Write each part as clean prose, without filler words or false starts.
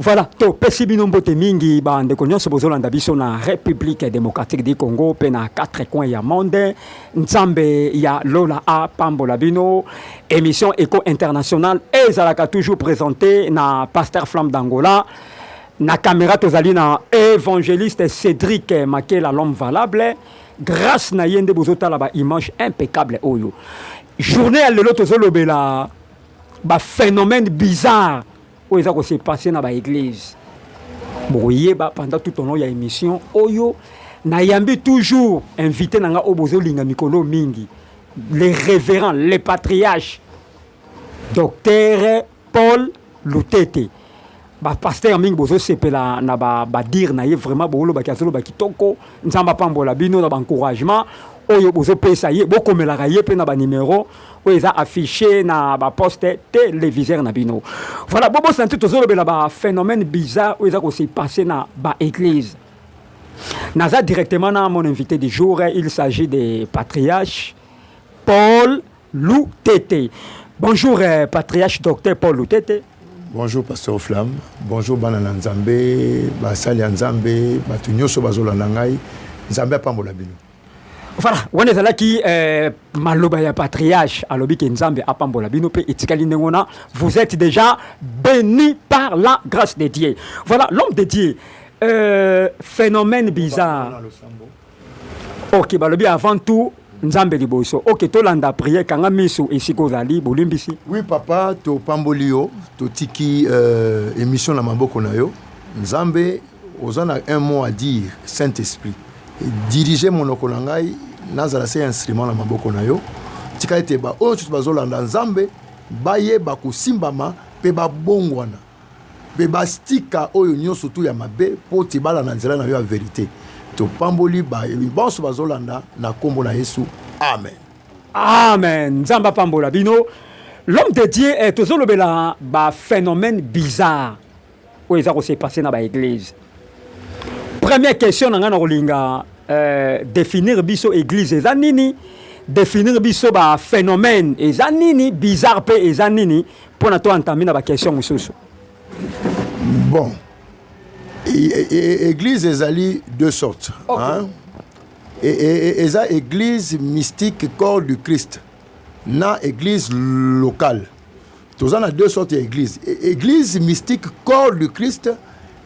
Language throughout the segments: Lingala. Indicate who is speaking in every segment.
Speaker 1: Voilà, to pesi bino mbote mingi bande nyonso bozolanda biso na République démocratique du Congo pe na 4 coins ya monde. Nzambe ya Lola a pambola bino émission Éco International ezalaka toujours présenté na Pasteur Flamme d'Angola. Na caméra tozali na évangéliste Cédric Makela l'homme valable. Grâce na yende bozotala ba image impeccable oyo. Journée à lelo tozolobela ba phénomène bizarre où ça s'est passé dans l'église. Pendant tout au long de l'émission, Oyo Nayambi toujours invité dans Obozo Linga Mikolo Mingi, les révérends, les patriarches, docteur Paul Lutete. Pasteur Mingi Bozo Sepela na ba dire na vraiment bolo ba kasolo ba kitoko nzamba pambola bino na encouragement oyo bozo pesa ye boko melaka ye pe na ba numéro oyo za affiché na ba poste téléviseur na bino. Voilà bobo santé tozolo bela ba phénomène bizarre oyo za ko se passer na ba église. Naza directement na mon invité du jour, il s'agit des patriarches Paul Lutete. Bonjour patriarche docteur Paul Lutete.
Speaker 2: Bonjour Pasteur Flamme, bonjour Banana Nzambe, Basali Nzambe, Batunyoso Bazolanda Ngai, Nzambe apambola bino.
Speaker 1: Voilà, on est là qui maloba ya patriarche alobi ke Nzambe apambola bino pe etikali ndengona, vous êtes déjà bénis par la grâce de Dieu. Voilà, l'homme de Dieu, phénomène bizarre. OK, balobi avant tout Nzambe liboso. OK, to landa prière kanga miso esiko zali bolimbisi.
Speaker 2: Oui papa, to pambolio, to tiki émission na maboko na yo. Nzambe ozana un mot à dire, Saint-Esprit. Diriger mon okolangai nazala se instrument na maboko na yo. Tika ete ba o tu bazolanda Nzambe baye ba kusimbama pe ba bongwana. Be ba stika oyo nyonso tu ya mabe po tibala na nzela na yo ya vérité. To pamboli ba bonso bazolanda na kombo na Yesu. Amen.
Speaker 1: Amen. Nzamba pambola bino. L'homme de Dieu est tozolobela ba phénomène bizarre. Où ça s'est passé dans ba église. Première question na ngana rolinga définir biso église ezanini, définir biso ba phénomène ezanini bizarre pe ezanini pour na to entamer na ba question mususu.
Speaker 2: Bon. Église ezali deux sortes. Okay. Hein? Et église mystique corps du Christ. Na église locale. Tous en a deux sortes d'église. Église mystique corps du Christ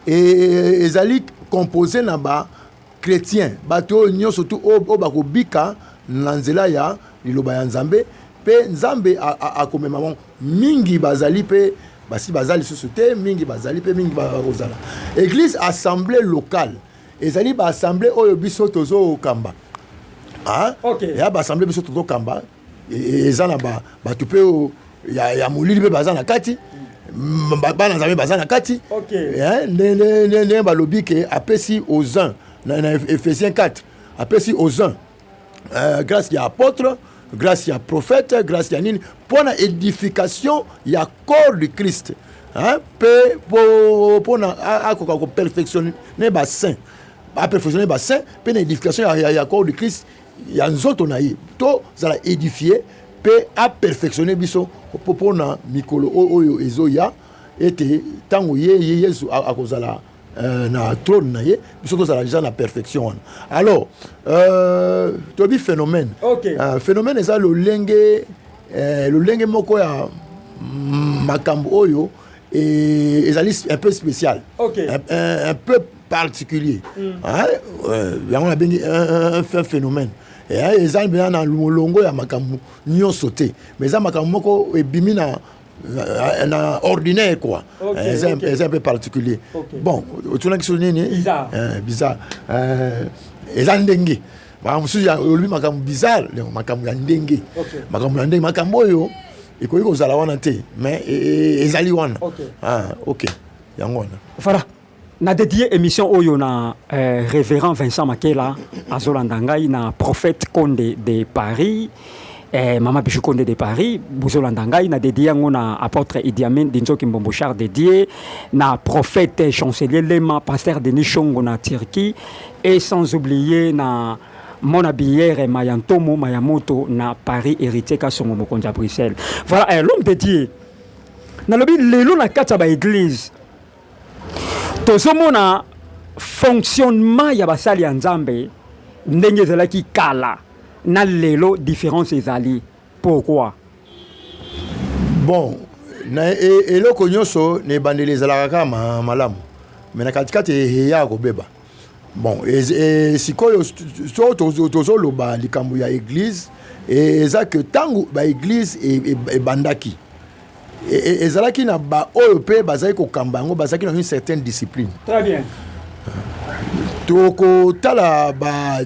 Speaker 2: et ezali composé na ba chrétien. Bato nyo surtout o bako bika nanzela ya liloba ya Nzambe pe Nzambe a comme maman mingi bazali pe basi bazali société mingi bazali pe mingi bazala église assemblée locale ezali ba assemblée oyo biso tozo kamba ah okay. Ya ba assemblée biso tozo kamba ezana ba tupe ya molili pe bazana kati bana Nzambe bazana kati
Speaker 1: okay.
Speaker 2: Ne ba lobi ke apesi aux uns na Ephésiens 4 apesi aux uns grâce ya apôtre grâce à prophète, grâce à nini, pour la édification, il y a corps du Christ. Hein? Pour perfectionner les bassins. À perfectionner les bassins, pour l'édification, il y a corps du Christ. Il y a un autre naïe. Tout ça édifier, pour à perfectionner biso, pour na mikolo oyo ezoya, était tant où Yesu à cause de la na trône na ye biso to sala déjà na perfection. Alors to bi phénomène
Speaker 1: okay.
Speaker 2: Phénomène eza le lenge moko ya makambo oyo et ezali un peu spécial,
Speaker 1: okay.
Speaker 2: Un peu particulier. On a bien un phénomène et ezali bien na longo ya makambo nyonso te mais za makambo moko ebimi na ordinaire quoi. Okay, c'est un peu particulier. Okay. Bon, tu n'as que
Speaker 1: bizarre.
Speaker 2: Bizarre. Ezandengi. Ba musu ya olubi makambo bizarre, makambo ya ndenge. Makambo ya ndenge makambo yo ikoyi ko zala wana te mais ezali wana. OK. Yango wana.
Speaker 1: Voilà. Na dédié émission oyo na révérend Vincent Makela azolanda ngai na prophète Condé de Paris. Mama Bichou Condé de Paris, Bouzolanda ngai na dédié na apôtre Idi Amin Dinzoki Mbombochar dédié na prophète chancelier Lema pasteur Denis Chongo na Turquie et sans oublier na Mona Bière Mayantomo Mayamoto na Paris héritier Kasongo Mokonja Bruxelles. Voilà l'homme de Dieu. Na lobi lelo na kata ba église. tozomona fonctionnement ya basali ya nzambe ndenge ezalaki kala na lelo différence ezali. Pourquoi?
Speaker 2: Bon, eloko nyonso ne bandeli ezalaka kaka malamu, mais na katikati eya kobeba. Bon, sikoyo so tozoloba likambo ya église eza que tango ba église ebandaki ezalaki na ba oyo pe bazali kokamba yango bazalaki na une certaine discipline.
Speaker 1: Très bien.
Speaker 2: Tokotala ba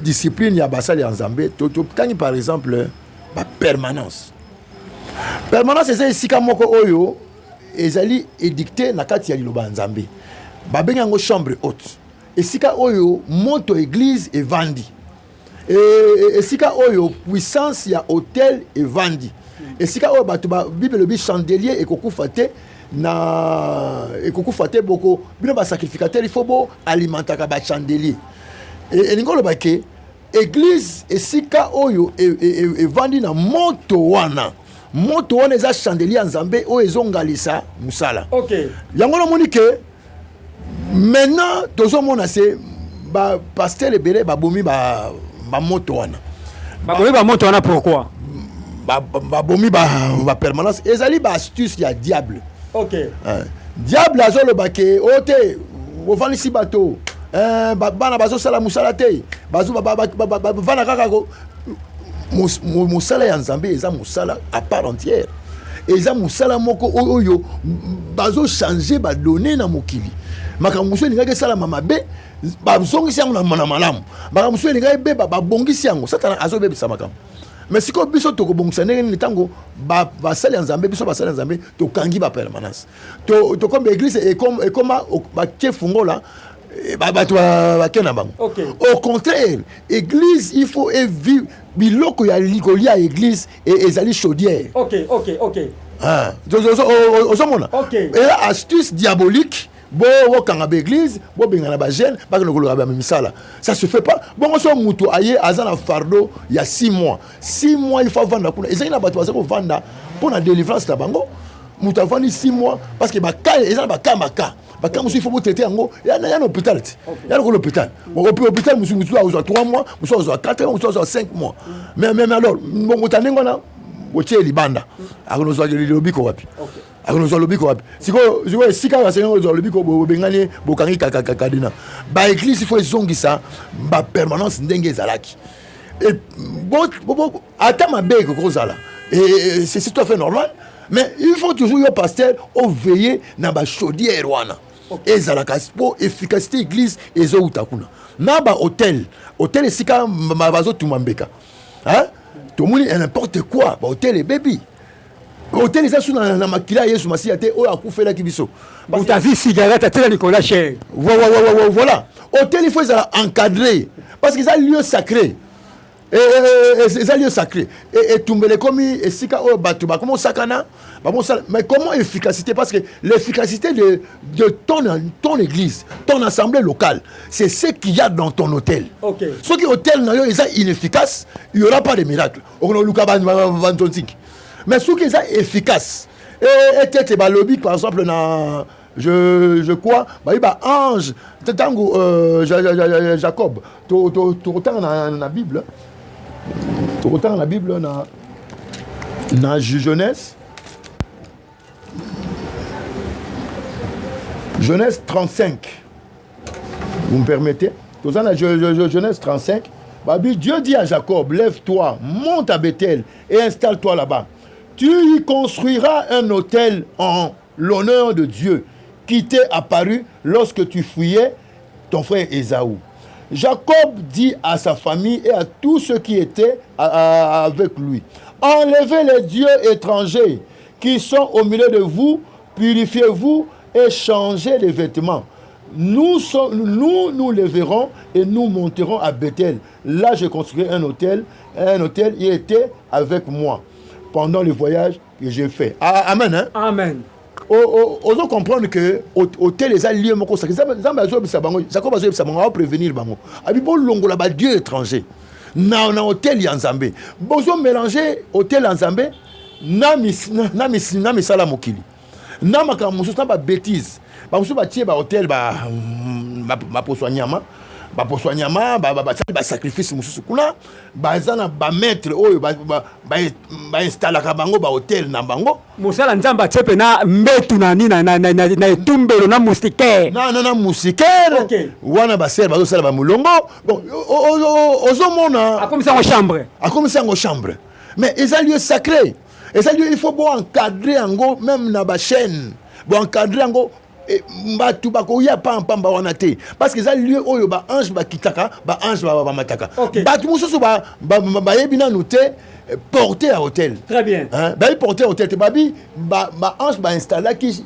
Speaker 2: discipline ya basali ya nzambe tangi par exemple ba permanence. Permanence eza esika moko oyo ezali édicté na kati ya liloba nzambe. Babenga yango chambre haute. Esika oyo moto église evandi. Esika oyo puissance ya hôtel evandi. Esika oyo bato ba Bible bi chandelier ekokufa te na ekokufa te boko bino ba sacrificateur il faut bo alimentaka ba chandelier. Ningolo ba ke église esika oyo evandi na moto wana. Moto wana eza chandelier nzambe oyo ezongalisa musala.
Speaker 1: OK.
Speaker 2: Yango na moni ke maintenant tozomona se ba pasteur ebele babomi ba moto wana.
Speaker 1: Babomi ba moto wana pourquoi?
Speaker 2: Babomi ba permanence ezali ba astuce ya diable.
Speaker 1: OK.
Speaker 2: Diable azoloba ke ote ofani si bato bana bazo sala musala te bazo vana kaka ko musala ya nzambe eza musala à part entière. Eza musala moko oyo bazo changer ba donner na mokili. Makamuso ningaki sala mabe bazongisi yango na malamu. Makamuso ningaki be babongisi yango satana azobebisa makamu. Mais si ko biso to ko bongisa ndenge tango basali ya nzambe biso basali ya nzambe to kangi ba permanence. To comme église et comme ba kefungola bato bakena bango.
Speaker 1: Okay.
Speaker 2: Au contraire, église il faut vivre biloko ya likolia église et ezali chaudière.
Speaker 1: OK.
Speaker 2: Ah, ozomona.
Speaker 1: Okay.
Speaker 2: Et astuce diabolique bo kanga ba église bo bengana ba jeune ba kolokoloka ba misala. Ça se fait pas. Bon so mutu aye azana fardeau il y a 6 mois. 6 mois il faut vendre kuna. Ezali na bato bazako vendre pour la délivrance ta bango. Mutu avandi 6 mois parce que ba ka ezana ba ka Bakam il faut traiter yango il y a un hôpital. Il y a l'hôpital. Bon hôpital musu a 3 mois, musu a 4 mois, musu a 5 mois. Mais alors bon motanengo na otie libanda. Akonozo le lobby ko wapi. Akonozo lobby ko wapi. Siko sika wa sengo zo lobby ko bengani bokangi kakadina. Ba église il faut zongisa ba permanence ndenge ezalaki. Et bon attends ma ko kozala. Et c'est tout à fait normal. Mais il faut toujours le pasteur au veiller na ba chaudière wana. Ezalaka pour efficacité église ezo utakuna. Na ba hôtel esika bazo tumambeka. Hein? Tout le monde n'importe quoi, ba hôtel et baby. Hôtel eza sous na makila Yesu Masiya te o akufela kibiso.
Speaker 1: Vous avez cigarette à Nicolas Cher.
Speaker 2: Voilà. Hôtel il faut ça encadrer parce que c'est un lieu sacré. C'est un lieu sacré. Et tumbele komi et sika o batuba comment sakana mais comment efficacité parce que l'efficacité de ton église, ton assemblée locale, c'est ce qu'il y a dans ton hôtel.
Speaker 1: OK.
Speaker 2: Ce qui hôtel est inefficace, il n'y aura pas de miracle. Mais ce qui est efficace et peut-être lobby par exemple na je crois il y a ange tango Jacob tu retournes dans la Bible. Tu retournes dans la Bible na Genèse 35. Vous me permettez? Tout ça, Genèse 35. Dieu dit à Jacob, lève-toi, monte à Bethel et installe-toi là-bas. Tu y construiras un autel en l'honneur de Dieu qui t'est apparu lorsque tu fouillais ton frère Ésaü. Jacob dit à sa famille et à tous ceux qui étaient avec lui, enlevez les dieux étrangers qui sont au milieu de vous, purifiez-vous et changez les vêtements. Nous les verrons et nous monterons à Bethel. Là, je construirai un hôtel. Il était avec moi pendant le voyage que j'ai fait. Amen. Hein?
Speaker 1: Amen.
Speaker 2: Osons comprendre que hôtel les alliés mon conseil. Jacob a prévenir bango. Abibo longola ba Dieu étranger. Na hôtel yanzambe. Bozo mélanger hôtel yanzambe na misala mokili. Na makamusu na ba bêtise. bamususu batie hôtel baposwanyama baposwanyama basacrifice mosusu kuna baza na bamaître oyo bainstallaka bango bahôtel na bango
Speaker 1: mosala nzambe atie mpe na mbetu na etumbelo na moustiquaire
Speaker 2: na moustiquaire wana basere bazosala bamolongo bon ozomona akomisa yango chambre mais eza lieu sacré eza lieu il faut encadrer yango même na bachaîne encadrer yango batu bakoya pamba wana te parce que eza lieu oyo baange bakitaka baange bamataka batu mosusu bayebi nanu te porter à hôtel.
Speaker 1: Très bien.
Speaker 2: Babi porter à hôtel te babi baange bainstallaki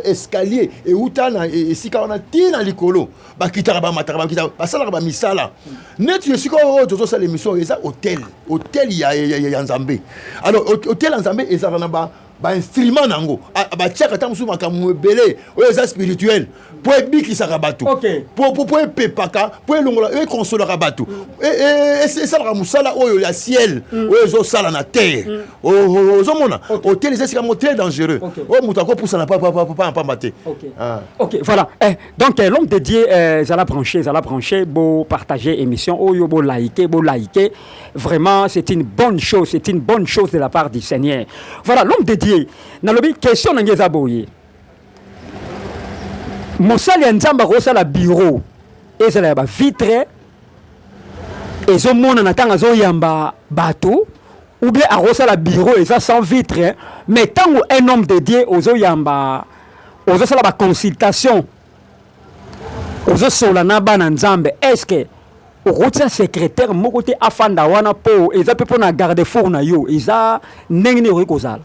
Speaker 2: escalier et utana esika wana tina likolo bakitaka bamataka bakitaka basalaka bamisala net yo sika oyo tozosala émission eza hôtel ya Nzambe. Alors hôtel ya Nzambe ezaka na instrument nango batiaka ta musu makambo ebele oyo eza spirituel po ebikisaka bato po epepaka po elongola ekonsolaka bato esalaka mosala oyo ya ciel oyo ezosala na terre ozomona hôtel eza esika mo très dangereux oyo moto akopusana pamba te.
Speaker 1: Ok, voilà. Donc l'homme de Dieu zala branché beau partager émission oyo beau liker vraiment c'est une bonne chose de la part du Seigneur. Voilà, l'homme de Dieu na lobi question ngeza boye mosali nzamba ko sala bureau ezala ya ba vitre ezomona na tanga zo yamba bato ou bien arosala bureau eza sans vitre mais tango un homme de Dieu ozo yamba ozo sala ba consultation ozo sola na bana nzambe est-ce que okotia secrétaire moko te afanda wana po eza pe pona garde four na yo eza ndenge ni okozala.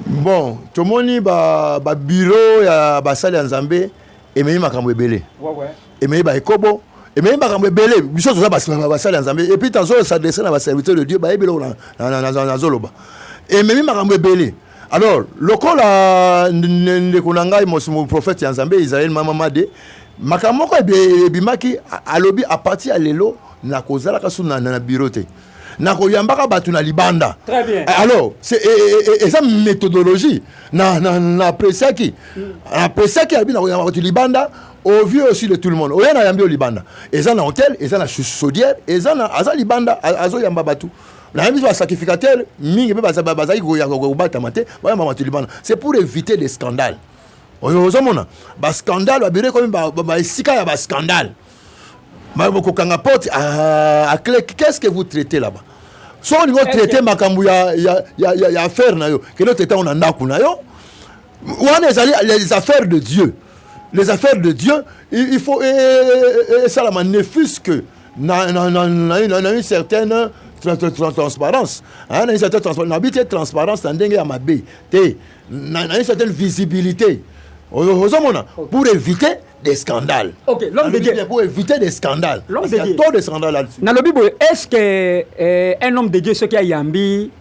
Speaker 2: Bon, tout le monde ba bureau ya basali ya Nzambe ememi makambo ebele. Ememi ba ekobo, ememi makambo ebele, biso toza basali ya Nzambe et puis tanzo s'adresser na ba serviteur de Dieu ba ebele na zoloba. Ememi makambo ebele. Alors, lokola ndeko na ngai mo prophète ya Nzambe Israël Mamade makambo ko ebimaki alobi a partir ya lelo na kozala kasu na bureau te. Nakoyambaka batu na libanda.
Speaker 1: Très bien.
Speaker 2: Alors, c'est ça méthodologie. Na appréciaki. Appréciaki abi na koyambaka batu libanda au vu aussi de tout le monde. Oya na yambi au libanda. Eza na hôtel, eza na chaudière, eza na aza libanda azo yamba batu. Na yambi ba sacrificateur mingi be bazaki ko bata mate, ba yamba batu libanda. C'est pour éviter des scandales. Ozomona, ba scandale ba bire comme ba esika ya ba scandale. Qu'est-ce que vous traitez là-bas? Si on va traiter makambu ya affaire na yo, que l'autre état on a ndaku na yo. On est les affaires de Dieu. Les affaires de Dieu, il faut ça la magnifique que na une certaine transparence. Hein, une certaine transparence. N'habite transparence dans dengue ya mabe. Na une certaine visibilité. Pour éviter des scandales.
Speaker 1: Ok, l'homme de Dieu.
Speaker 2: Pour éviter des scandales.
Speaker 1: L'homme
Speaker 2: de Dieu. Il y a trop de scandales là-dessus.
Speaker 1: Dans le Bible, est-ce que un homme de Dieu, ce qui a yambi,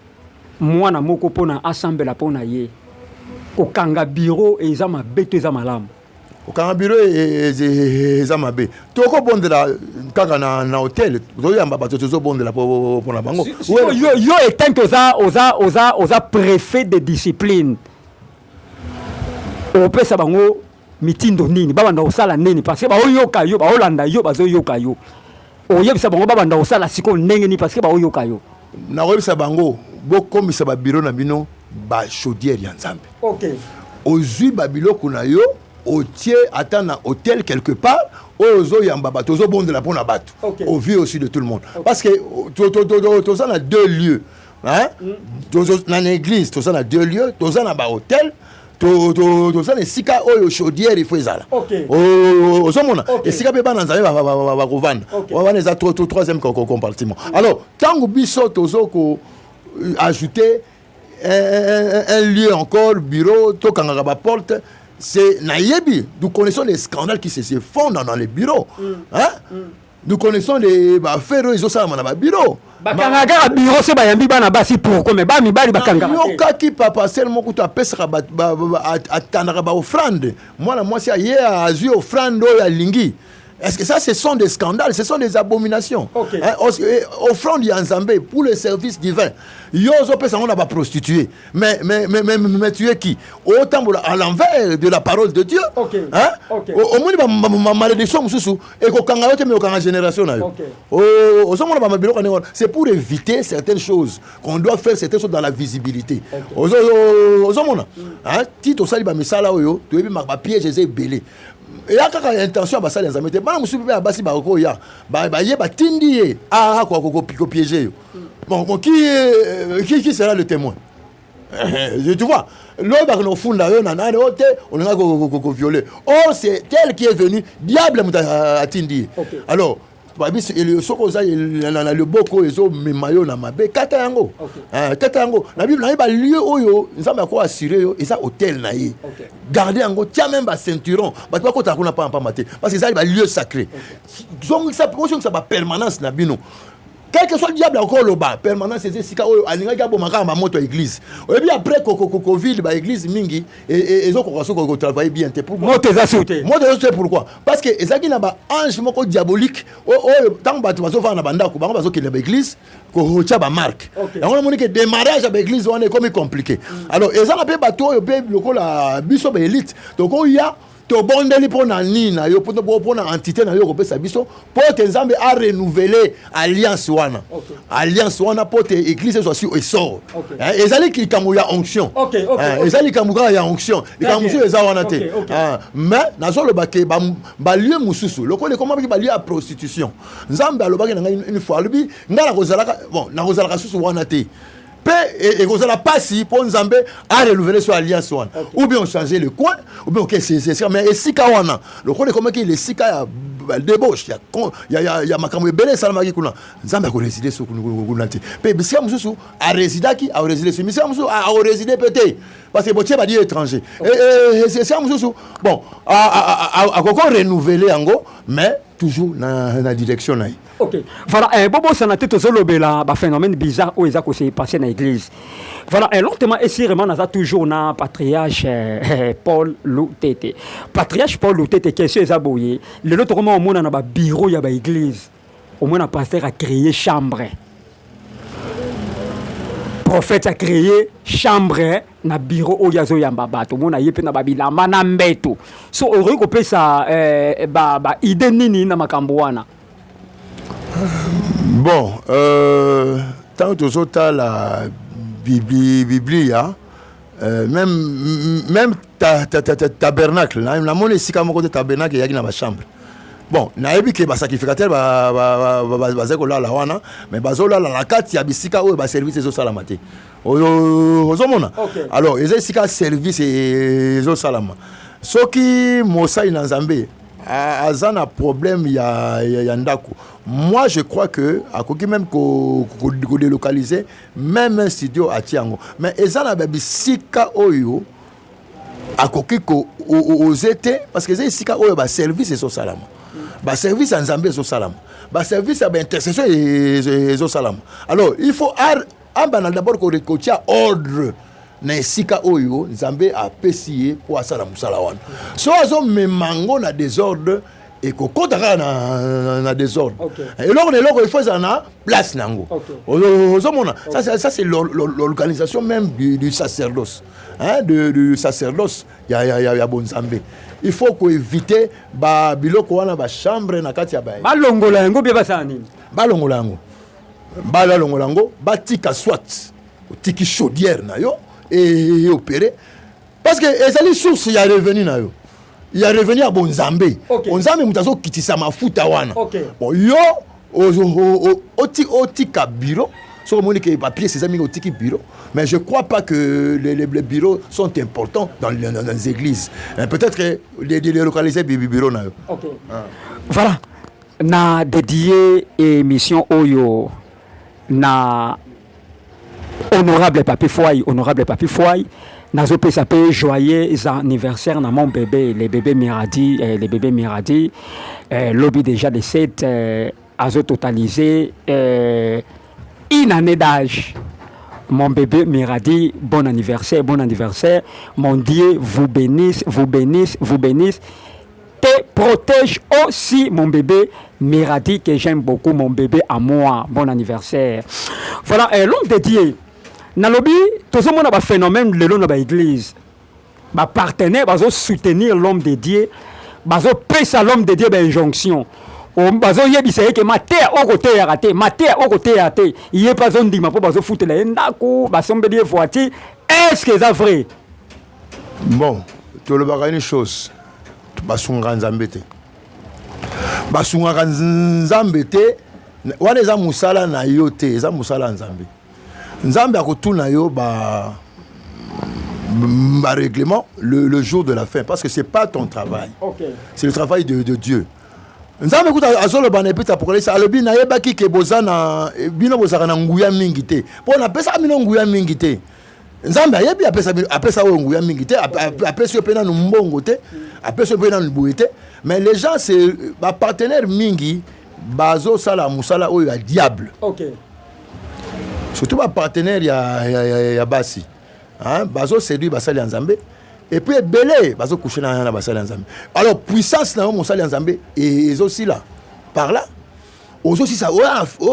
Speaker 1: moi na moko pona assemble la pona ye, au kanga bureau et zama beto zama lam.
Speaker 2: Au kanga bureau et zama be. Toko bon de la kaka na hôtel. Toi yamba bato tozo bon de la pour na bango.
Speaker 1: Yo étant oza préfet de discipline. Au pesa bango mitindo nini babanda osala nini parce que baoyoka yo baolanda yo bazoyoka yo oyebisa bango babanda osala siko ndenge ni parce que baoyoka yo
Speaker 2: na oyebisa bango bokomisa ba bureau na bino ba chaudière ya Nzambe.
Speaker 1: OK
Speaker 2: ozui babiloko na yo otie ata na hôtel quelque part ozo yamba bato ozo bondela pona bato au vu aussi de tout le monde parce que to ça na deux lieux hein dans l'église to ça na deux lieux to ça na ba hôtel to ça les sika oyo chaudière il faut ezala ozomona esika pe bana Nzambe ba kovanda wana eza troisième compartiment. Alors tango biso tozo ko ajouter un lieu encore bureau to kangaka ba porte c'est nayebi nous connaissons les scandales qui se font dans les bureaux hein nous connaissons les affaires ils ont ça dans ba bureau
Speaker 1: bakanga bureau c'est bayambi bana basi pourquoi mais ba mibali bakanga
Speaker 2: yoka ki papa seulement ko to apesa ba atandaka ba offrande moi si aye azu offrande ya lingi Est-ce que ça, ce sont des scandales, ce sont des abominations?
Speaker 1: Okay.
Speaker 2: Hein, offrande Yanzambé pour le service divin. Yozo peut s'en avoir prostitué. Mais tu es qui? Autant à l'envers de la parole de Dieu.
Speaker 1: Okay.
Speaker 2: Hein?
Speaker 1: Okay.
Speaker 2: Au moins, ma malédiction, et qu'au génération. C'est pour éviter certaines choses. Qu'on doit faire certaines choses dans la visibilité. Tito Sali Bamisala, tu es ma piège, j'ai belé. Et là, quand il y a intention à passer les amis, il y a basi baroko ya, ba tindi ah quoi piéger. Bon, qui sera le témoin? Tu vois, l'homme au fond là, on a violé. Oh, c'est tel qui est venu, diable a tindi. Alors. Le boko ezo memayo na mabe kata yango na bible na ba lieu oyo nzamba ko assurer yo eza hôtel na ye garder yango tia même ba ceinturon ba ko ta kuna pa maté parce que ça ba lieu sacré donc ça ça ba permanence na bino. Quel que soit le diable encore le bas, permanence c'est sika oyo alinga gabo makamba moto église. Et puis après Covid ba église mingi et ils ont ko travailler bien pour
Speaker 1: moto za sauté.
Speaker 2: Moto za sauté pourquoi? Parce que ezaki na ba ange moko diabolique tant ba tu vas faire na banda ko ba zo ke na église ko tia ba marque. Et on a montré que démarrage à l'église on est comme compliqué. Alors ezana pe bato oyo pe lokola biso ba élite. Donc il y a to bondeli pona nina yo pona entité na yo ko pesa biso pour que Nzambe a renouveler alliance wana. Alliance wana pour que église soit sur essor. Ezali ki kamu ya onction. Ezali kamu ya onction. Kamu eza wana te. Mais nazo lo baké ba lieu mususu. Lokole comment ba lieu à prostitution. Nzambe alobaki na une fois lubi ngala kozalaka bon na kozalaka susu wana te. Et vous allez pas si pour Nzambe à renouveler sur alliance one ou bien changer le coin ou bien c'est mais et si kawana le connaît comment qu'il est si ka débauche il y a makambo belé salama ki kuna Nzambe a résider sur kuna te pe bisia mususu a résider qui a résider sur bisia mususu a résider peut-être parce que botier va dire étranger et c'est ça mususu bon a encore renouveler ango mais toujours dans la direction là.
Speaker 1: Ok. Voilà, bobo ça n'a été zolobela ba phénomène bizarre où ils s'est passé dans l'église. Voilà, longtemps et sûrement on a toujours na patriarche Paul Lutete. Patriarche Paul Lutete question ezaboye. Le l'autre moment au monde na ba bureau ya ba église. Au moins un pasteur a créé chambre. Prophète a créé chambre na bureau o yazo yamba bato mona yepe na babila mana mbeto. So heureux ko pesa ba idée nini na makambo wana.
Speaker 2: Bon, tant que tu as la Bible, même tabernacle, la monnaie ici comme côté tabernacle, il y a dans ma chambre. Bon, na ebi ke ba sacrificateur ba zeko la wana, mais bazola la carte ya bisika o ba service ezo salama te. Ozomona. Alors, ils sika service ezo salama. Soki Mosai na Nzambe azana problème ya ndako. Moi je crois que à côté même ko délocaliser même un studio à Tiango. Mais ezana babisika oyo à côté ko ozete parce que c'est sika oyo ba service ezo salama. Ba service en Nzambe ezo salama. Ba service ba intercession ezo salama. Alors, il faut d'abord ko tia ordre na esika oyo Nzambe a pesié pour asala musala wana. So azo memango na désordre et ko kotaka na désordre. Et loko il faut na place nango. Ça c'est l'organisation même du sacerdoce. Hein, du sacerdoce ya bon Nzambe. Il faut ko éviter ba biloko wana ba chambre na kati ya ba.
Speaker 1: Balongola yango bia basani.
Speaker 2: Balongola yango. Balongola yango batika soit tiki chaudière na yo et opérer parce que ezali source ya revenu na yo. Il y a revenu à bon Nzambe. Nzambe mutazo kitisa mafuta wana. Bon yo oti ka bureau. Sur mon papier, c'est amis au bureau. Mais je ne crois pas que les bureaux sont importants dans les églises. Peut-être que les localiser les bureaux.
Speaker 1: Voilà. Na dédié émission Oyo na honorable Papi Foy. Nazo PSP joyeux anniversaire na mon bébé, les bébés Miradi, lobby déjà de 7 azo totalisé une année d'âge. Mon bébé Miradi, bon anniversaire. Mon Dieu vous bénisse. te protège aussi, mon bébé Miradi, que j'aime beaucoup, mon bébé à moi. Bon anniversaire. Voilà, l'homme de Dieu. Nalobi, tout le monde a un phénomène de l'homme de l'église. Ma partenaire va soutenir l'homme de Dieu, va pèse à l'homme de Dieu une injonction. Bazo yebisa que ma terre au côté ya raté, ma terre au côté ya raté. Il est pas zone dima pour bazo foutre la ndako, basombe die voiture. Est-ce que c'est vrai?
Speaker 2: Bon, tu le baga une chose. Basunga nzambete. Basunga nzambete. Wana za musala na yote, za musala nzambe. Nzambe akotuna yo ba règlement le jour de la fin parce que c'est pas ton travail. Okay. C'est le travail de Dieu. Nzambe kuta azolo bana pita pokolesa alobi na yebaki ke bozana bino bozaka na nguya mingi te. Po na pesa bino nguya mingi te. Nzambe ayebi apesa o nguya mingi te, apesa yo pena no mbongo te, apesa yo pena no boye te. Mais les gens c'est ba partenaire mingi bazo sala musala oyo ya diable. OK. Surtout ba partenaire ya basi. Hein, bazo séduit basali nzambe. Et puis belé bazo coucher na basali nzambe. Alors puissance na musali nzambe et aussi là par là aussi ça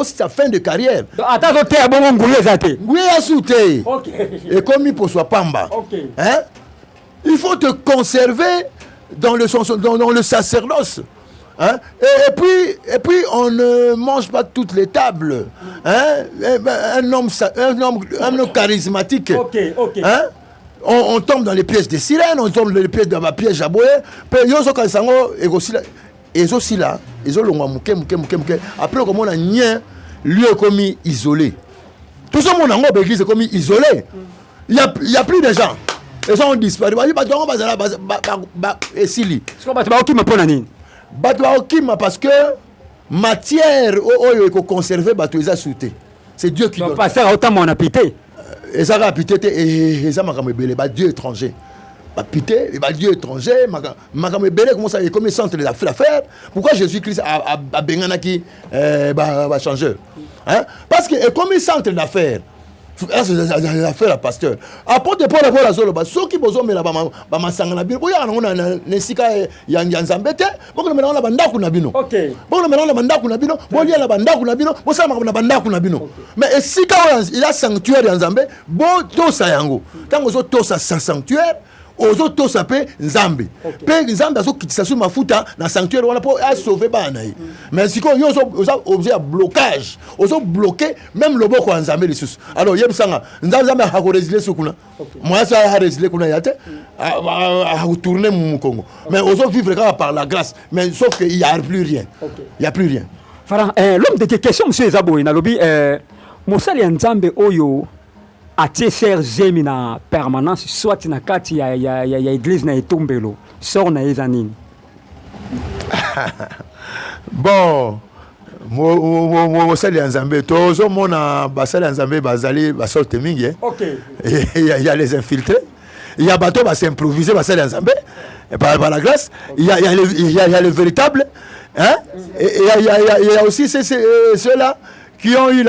Speaker 2: sa fin de carrière.
Speaker 1: Attends te bon ngouye zate.
Speaker 2: Ngouye souté. OK. Et comme il pour soi pamba. OK. Hein? Il faut te conserver dans le sacerdoce. Hein? Et puis on ne mange pas toutes les tables. Hein? Un homme charismatique. OK. Hein? On tombe dans les pièges des sirènes, on tombe dans les pièges de ma piège à boye. Puis yoso kansango et aussi là, ils ont muke. Après comme on a nien lieu commis isolé. Tout ce monde en haut l'église est commis isolé. Il y a plus de gens. Les gens ont disparu. Et Sili. Parce que matière est conservée, c'est Dieu qui
Speaker 1: doit. Passer autant mon apité.
Speaker 2: Et ça a pité et ça m'a Dieu étranger. Pité, Dieu étranger, comment ça comme centre de l'affaire. Pourquoi Jésus-Christ a Benganaki changeur? Hein? Parce que comme centre d'affaires. Affaire à pasteur. Apporte pour la zone, ceux qui besoin mais là-bas, ma sangana bien. Boya on a nesika yanzambete. Boko na la banda kuna bino. OK. Boko na la banda kuna bino. Bolia la banda kuna bino. Bosa na banda kuna bino. Mais esika il a sanctuaire yanzambe. Bo to sa yango. Tango zo to sa sanctuaire. Ozo to sape nzambe. Pe nzambe azo kitisa sur mafuta na sanctuaire wana po a sauver bana yi. Mais siko yo ozo objet à blocage. Ozo bloquer même le boko nzambe les sous. Alors yeb sanga nzambe a ko résilier sukuna. Moi ça a résilier kuna yate a tourner mu Congo. Mais ozo vivre par la grâce. Mais sauf qu'il y a plus rien. Il y a plus rien.
Speaker 1: Voilà, l'homme de tes questions monsieur Ezabo na lobi mosali nzambe oyo atie ser zemi na permanence soit na kati ya église na etombelo sort na ezanini.
Speaker 2: Bon mosali nzambe tozo mona basali nzambe bazali basorte mingi. OK. Il y a les infiltrés, il y a bateau va s'improviser basali nzambe par la grâce, il y a le véritable hein et il y a aussi ceux-là qui ont eu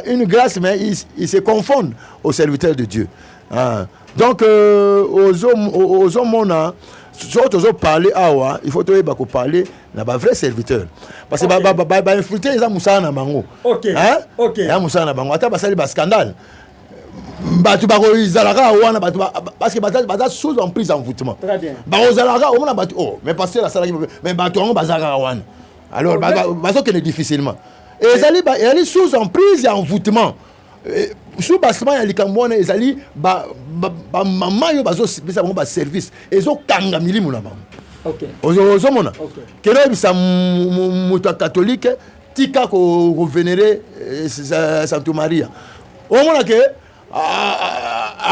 Speaker 2: une grâce, mais ils se confondent aux serviteurs de Dieu. Hein. Donc, aux hommes, surtout aux parler, il faut parler d'un vrai serviteur. Parce que les infiltrés, ils ont moussa na bango. OK. Hein? OK. Ils ont moussa na bango. Attends, c'est un scandale. Parce que ils sous emprise envoûtement. Très bien. Mais parce que la salle, mais alors, c'est difficilement. Et ils allaient sous emprise et envoûtement. Sous bassement, il y a les Cambouans, ils allaient maman, ils ont service. Ils ont kangamili mon maman. OK. Aux hommes, quel est le catholique tika ko vénérer Sainte Maria. Au moment que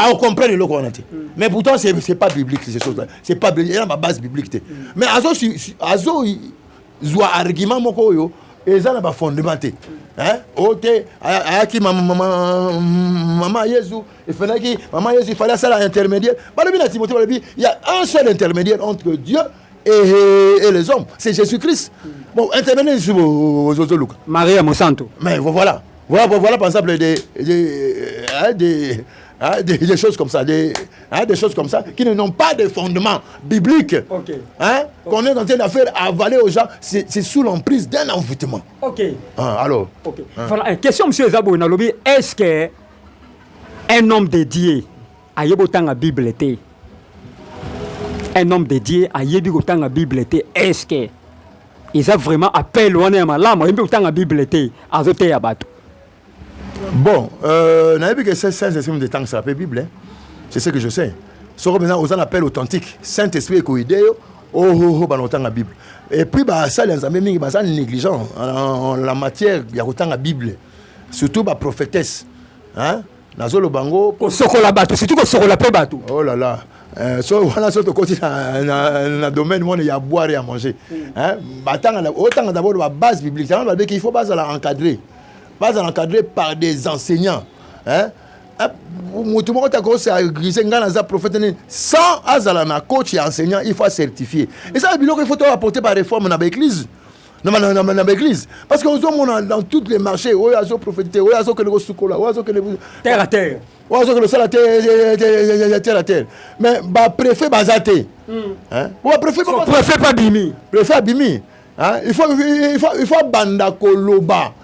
Speaker 2: on comprend le qu'on a dit. Mais pourtant c'est pas biblique ces choses-là. C'est pas biblique, il y a ma base biblique. Mais azo zoa argument moko yo. Et ça n'a pas fondamenté. Hein? Maman Jésus, il fallait ça l'intermédiaire. Il y a un seul intermédiaire entre Dieu et les hommes. C'est Jésus-Christ. Bon, intermédiaire sur
Speaker 1: Maria Monsanto.
Speaker 2: Mais voilà. Voilà par exemple des choses comme ça, des choses comme ça qui n'ont pas de fondement biblique. Okay. Hein? qu'on est en train de faire avaler aux gens, c'est sous l'emprise d'un envoûtement.
Speaker 1: Ok.
Speaker 2: Alors.
Speaker 1: Ok. Voilà, question, monsieur Zabou Nalobi, est-ce que un homme dédié à Yebotanga Bible était un homme dédié à Yebotanga Bible était, est-ce que ils ont vraiment appel ou on est malade, mais Yebotanga Bible était à zoter à bateau?
Speaker 2: Bon, on a vu que c'est Saint-Esprit de temps que ça s'appelle Bible. Hein. C'est ce que je sais. Sauf que maintenant, on appelle authentique. Saint-Esprit est idéo. La Bible. Et puis, ça, les amis, c'est négligent en la matière, il y a autant la Bible. Surtout, la prophétesse. Hein? Nazolo Bango.
Speaker 1: Surtout que sur la paix bateau.
Speaker 2: Oh là là. On a sorti côté dans le domaine où il y a à boire et à manger. Autant d'abord la base biblique. Il faut pas l'encadrer. Pas l'encadrer par des enseignants. Hein? Sans azalana coach et enseignant, il faut certifier. Et ça, il faut apporter par réforme dans l'église. Dans l'église. Parce que dans tous les marchés, il y a des prophétiques, il y a des soukola, il y a des
Speaker 1: terre à terre.
Speaker 2: Il y a des terre à terre. Mais le préfet bazate.
Speaker 1: Préfet pas bimi.
Speaker 2: Préfet abimi. Il faut banda koloba.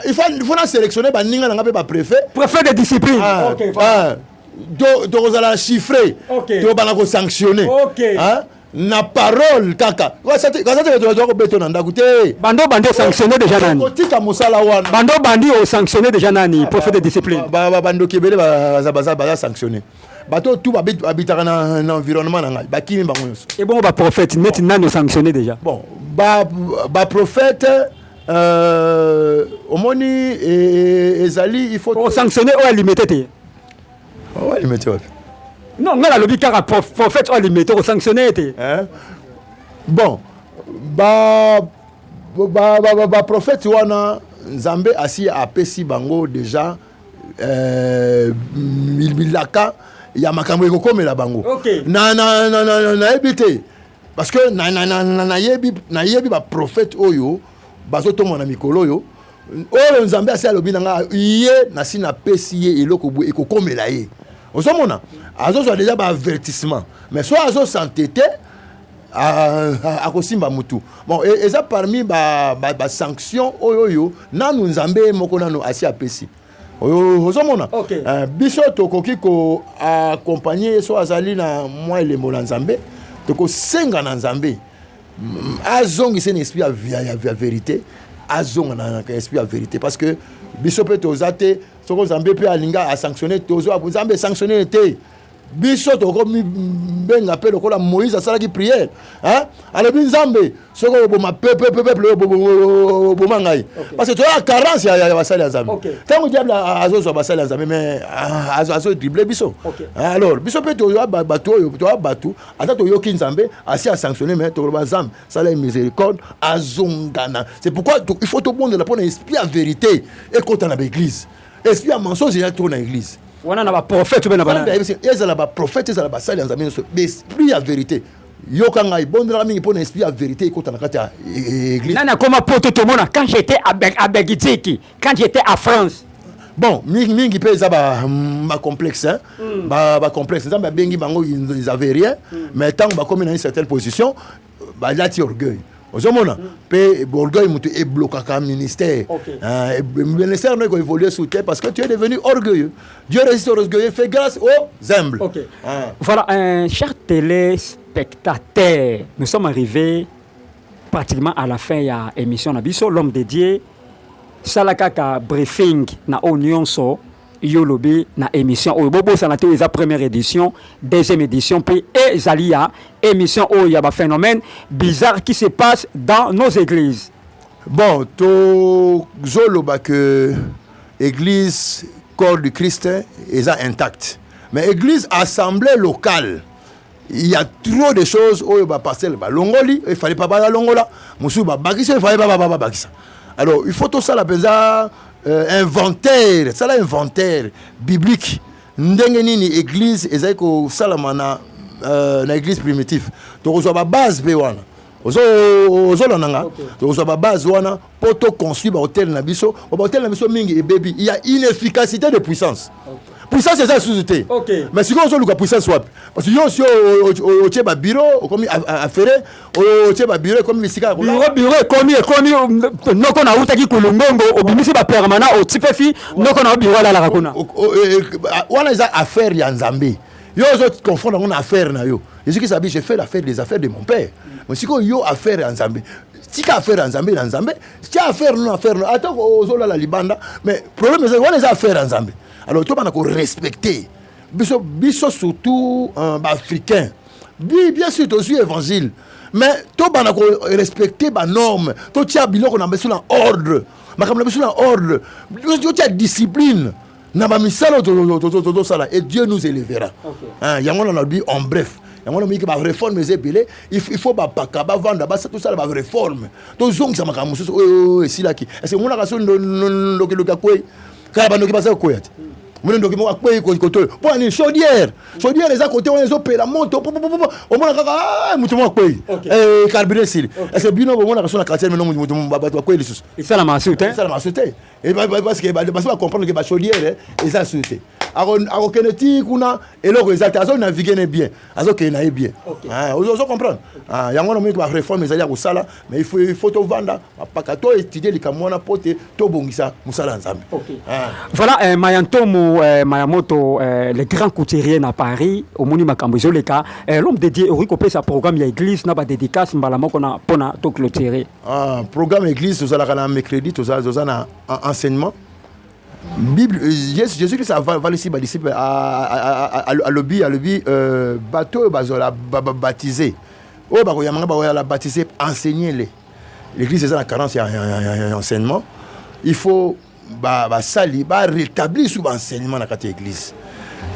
Speaker 2: Il faut sélectionner les préfets.
Speaker 1: Préfet de discipline.
Speaker 2: Donc, vous allez chiffrer. Tu vas sanctionner. Na parole, kaka.
Speaker 1: Bando sanctionné déjà nani. Bando sanctionné déjà nani. Préfet de discipline.
Speaker 2: Bando kebele ba sanctionné. Bato tout habiter dans l'environnement.
Speaker 1: Et bon, prophète, net nani sanctionné déjà.
Speaker 2: Bon, prophète. Omoni et Zali, il faut
Speaker 1: sanctionner ou limiter.
Speaker 2: Limiter.
Speaker 1: Non, on a le bicard prophète ou limiter ou sanctionner.
Speaker 2: Bon, prophète wana Nzambe assis à Pessi Bango déjà milaka ya makambo ekoko mela bango. Na ebité parce que na yebi ba prophète oyo bazotonga na mikolo yo oyo Nzambe asi alobi nanga ye na sina pesi ye eloko bo ekokomela ye ozomona azozwa déjà ba avertissement mais soit azo s'entêter à kosimba mutu bon et ça parmi ba sanction oyo nanu Nzambe moko nanu asi apesi ozomona biso tokoki ko accompagner so azali na moi elembo na Nzambe toko senga na Nzambe azongi c'est un esprit à vérité azonga na esprit à vérité parce que biso peut tozate soko Nzambe peut alinga a sanctionner tozo Nzambe sanctionner était biso toko benga pe lokola Moïse asala ki prière hein alors Nzambe soko boma peuple boma ngai parce que tu as carence ya basala Nzambe tant diable azozo basala Nzambe mais azo dribbler biso alors biso peut to batu ata to yoki Nzambe asi a sanctionner mais to Nzambe sala miséricorde azongana c'est pourquoi il faut tout le monde la prendre esprit à vérité et quand on a l'église esprit à mensonge il y a trop dans l'église
Speaker 1: on a prophète ben bana
Speaker 2: ils ont ba prophète ils ont ba sala Nzambe esprit à vérité yokanga ibondela mingi pour esprit à vérité quand on a kata église
Speaker 1: nana comme poto to mona quand j'étais à Begitiki quand j'étais à France
Speaker 2: bon mingi pe za ba complexe hein ba complexe ça ba bengi bango ils avaient rien mais tant ba comme dans une certaine position ba là ti orgueil ozomona pe orgueil mutu e bloquer ministère ministère ne ko évoluer sous terre parce que tu es devenu orgueilleux. Dieu résiste aux orgueilleux, fait grâce aux humbles.
Speaker 1: Voilà, un cher téléspectateur, nous sommes arrivés pratiquement à la fin de l'émission Nabiso, l'homme dédié salakaka briefing na onyonso yolobi na émission oyo bobo sanato eza première édition deuxième édition puis ezalia émission oyo ya ba phénomène bizarre qui se passe dans nos églises.
Speaker 2: Bon to zoloba que église corps du Christ est intact mais église assemblée locale il y a trop de choses oyo ba passer ba longoli il fallait pas ba longola musu ba bakisa il fallait pas bakisa. Alors il faut tout ça la pesa inventaire, ça l'inventaire biblique. Ndenge nini église ezako salamana na église primitive. Donc on a base be wana. Ozo nanga. Donc on a base wana pour to construire ba hôtel na biso. Ba hôtel na biso mingi et baby, il y a inefficacité de puissance. puissance eza société. Mais si on soluka puissance wapi? Parce que yo si au tcheba bureau comme affaire au tcheba bureau comme misika
Speaker 1: bureau comme noko na utaki kulungongo obimisi ba permanent au tipefi noko na bureau la rakona.
Speaker 2: Wana eza affaire ya Nzambe. Yo zo confondre on affaire na yo. Jésus qui s'habille, j'ai fait les affaires de mon père. Mais si yo affaire ya Nzambe. Si tu as affaire à Nzambe, si tu as affaire non affaire non, attends aux la libanda, mais problème c'est on les affaires à Nzambe. Alors toi on a respecter. Biso surtout africain. Bien sûr aussi évangile. Mais toi on a respecter ba norme. Toi tu as biloko na besoin ordre. Ma comme na besoin ordre. Tu as discipline. Na ba misalo to sala et Dieu nous élèvera. Hein, yango on a dit en bref. Il faut réforme il faut vendre tout ça la réforme to zong ça makamu si là qui est-ce que mon akaso le kakwe kaba ndoki basa koya mon ndoki mo akwe ko to pour une chaudière les à côté on les opéra moto on mona kaka mutu mo akwe carburant si est-ce que bino mon akaso na quartier mais non mutu bato akwe lisusu
Speaker 1: ça la masute
Speaker 2: et parce que parce qu'on comprendre que ba chaudière et ça sauter ako keneti kuna eloko exact azo naviguer bien azo kenaye bien on comprendre yango no miko ba réforme ezali ko sala mais il faut to vanda paka to étudier likamwana pote to bongisa musala nzambe.
Speaker 1: Voilà Mayamoto le grand couturier na Paris au moni makambo zo leka l'homme dédié au ricopé sa programme ya église na ba dédicace mbala moko na pona to clôturer
Speaker 2: programme église to sala kana mercredi to sala na enseignement Bible Jésus Christ va laisser ses disciples à lobby bateau bazola baptiser oh ba yamanga ba la baptiser enseigner les l'église est dans la carence et enseignement il faut sali rétablir sous enseignement dans la église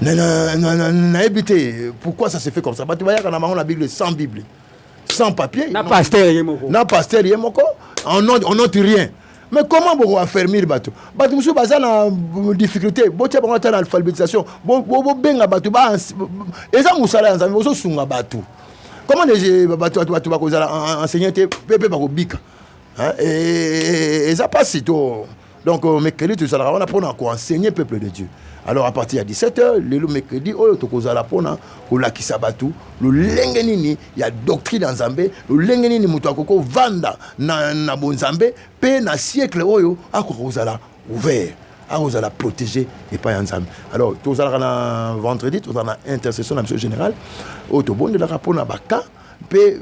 Speaker 2: na éviter pourquoi ça se fait comme ça ba tu va y a la Bible sans Bible sans papier
Speaker 1: na pasteur
Speaker 2: yemoko on note rien. Mais comment on va affermir bateau? Bateau monsieur baza na difficulté. Botia bango ta alphabétisation. Bo benga bateau ba eza musala nzambe ozo sunga bateau. Comment les bateau ba kozala enseigner te pepe ba ko bika. Hein et ça passe tout. Donc mercredi tout ça on apprend à enseigner peuple de Dieu. Alors à partir de 17h, le mercredi, on tokozala pona kolakisa batu, le lengenini ya doctrine nzambe, le lengenini mutu akoko vanda na bonzambe, pe na siècle oyo akozala ouvert, akozala protégé et pas nzambe. Alors tozala na vendredi, tozala na intercession na monsieur général, otobonde la rapona baka, pe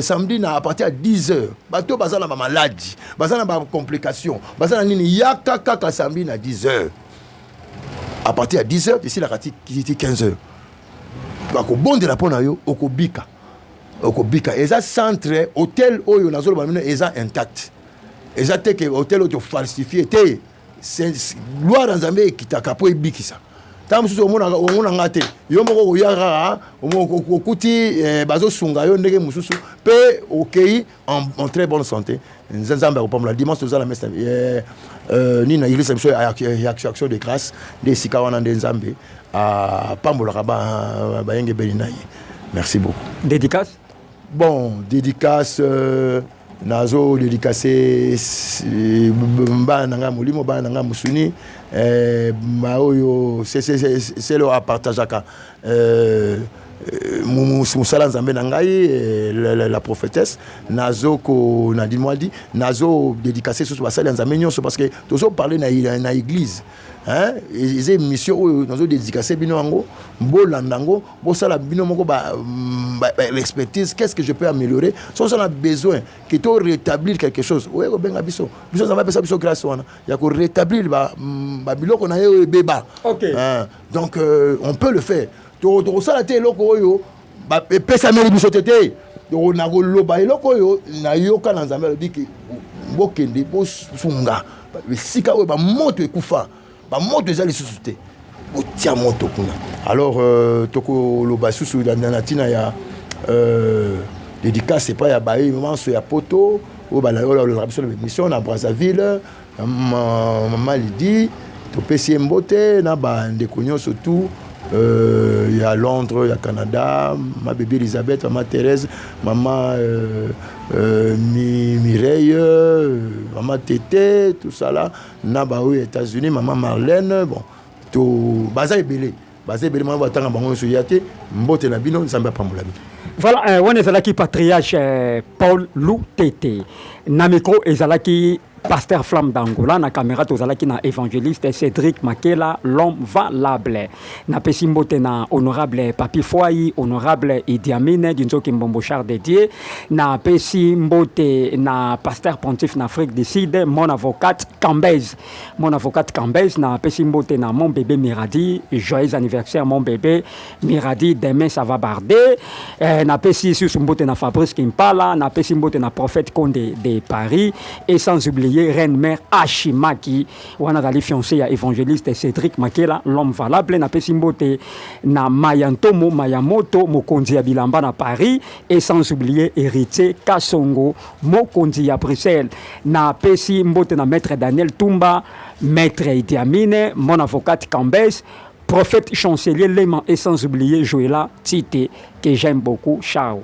Speaker 2: samedi à partir de 10h bateau bazana ba maladie bazana ba complication bazana nini yaka kaka samedi à 10h à partir de 10h ici la kati qui était 15h bako bonde la pona yo okobika eza centre hôtel oyo nazolo ba mino eza intact eza te que hôtel oyo falsifié te gloire nzambe kitaka po ebikisa tam susu omona ngate yo moko oyaka okuti bazo sunga yo ndenge mususu pe okei en très bonne santé nzambe ko pamla dimanche to za la messe ni na église mso ya action de grâce de sika wana nzambe a pambola ba yenge belinaye. Merci beaucoup.
Speaker 1: Dédicace
Speaker 2: dédicace nazo dédicacé ba nanga molimo ba nanga musuni oyo c'est le partageaka musala nzambe na ngai la prophétesse nazo ko na dit moi dit nazo dédicacé sur basala nzambe nyonso parce que tozo parler na église hein ils mission oyo nazo dédicacé bino ngo bolandango bosala bino moko l'expertise qu'est-ce que je peux améliorer si on a besoin que to rétablir quelque chose oyo ko benga biso ça va pesa biso grâce wana ya ko rétablir ba biloko na yo beba donc on peut le faire to sala te loko oyo pesa meli biso tete to na ko loba eloko oyo na yoka na nzambe biki bokende bosunga sika oyo ba moto ekufa ba moto ezali susute botia moto kuna alors toko loba susu na tina ya dédicace c'est pas ya baé moment so ya poto o ba la mission na Brazzaville maman Lydie to pesi mbote na ba ndeko nyonso tout il y a Londres, il y a Canada, ma bébé Elisabeth, maman Thérèse, maman Mireille, maman Tété, tout ça là, Naba aux États-Unis, maman Marlène, bon, baza ebele mwana batanga bango nyonso ya te mbote na bino nzambe apambola bino.
Speaker 1: Voilà, on ezalaki patriarche Paul Lutete na micro ezalaki Pasteur Flamme d'Angola, na caméra tozalaki na évangéliste Cédric Makela, l'homme valable. Na pesimbote na honorable Papi Foyi, honorable Idi Amin, Dinzoki Mbombo Char de Dieu. Na pesimbote na Pasteur Pontif na Afrique du Sud, mon avocate Cambez. Na pesimbote na mon bébé Miradi, joyeux anniversaire mon bébé Miradi, demain ça va barder. Na pesi susumbote na Fabrice Kimpala, na pesimbote na Prophète Condé de Paris, et sans oublier Reine Mère Ashimaki, wana dali fiancé ya évangéliste Cédric Makela, l'homme valable. Na pesimbote na Mayantomo Mayamoto, mokonzi ya Bilamba na Paris, et sans oublier héritier Kasongo, mokonzi ya Bruxelles. Na pesimbote na maître Daniel Tumba, maître Idi Amin, mon avocate Cambès, prophète chancelier Lema, et sans oublier Joëla Tite, que j'aime beaucoup. Ciao.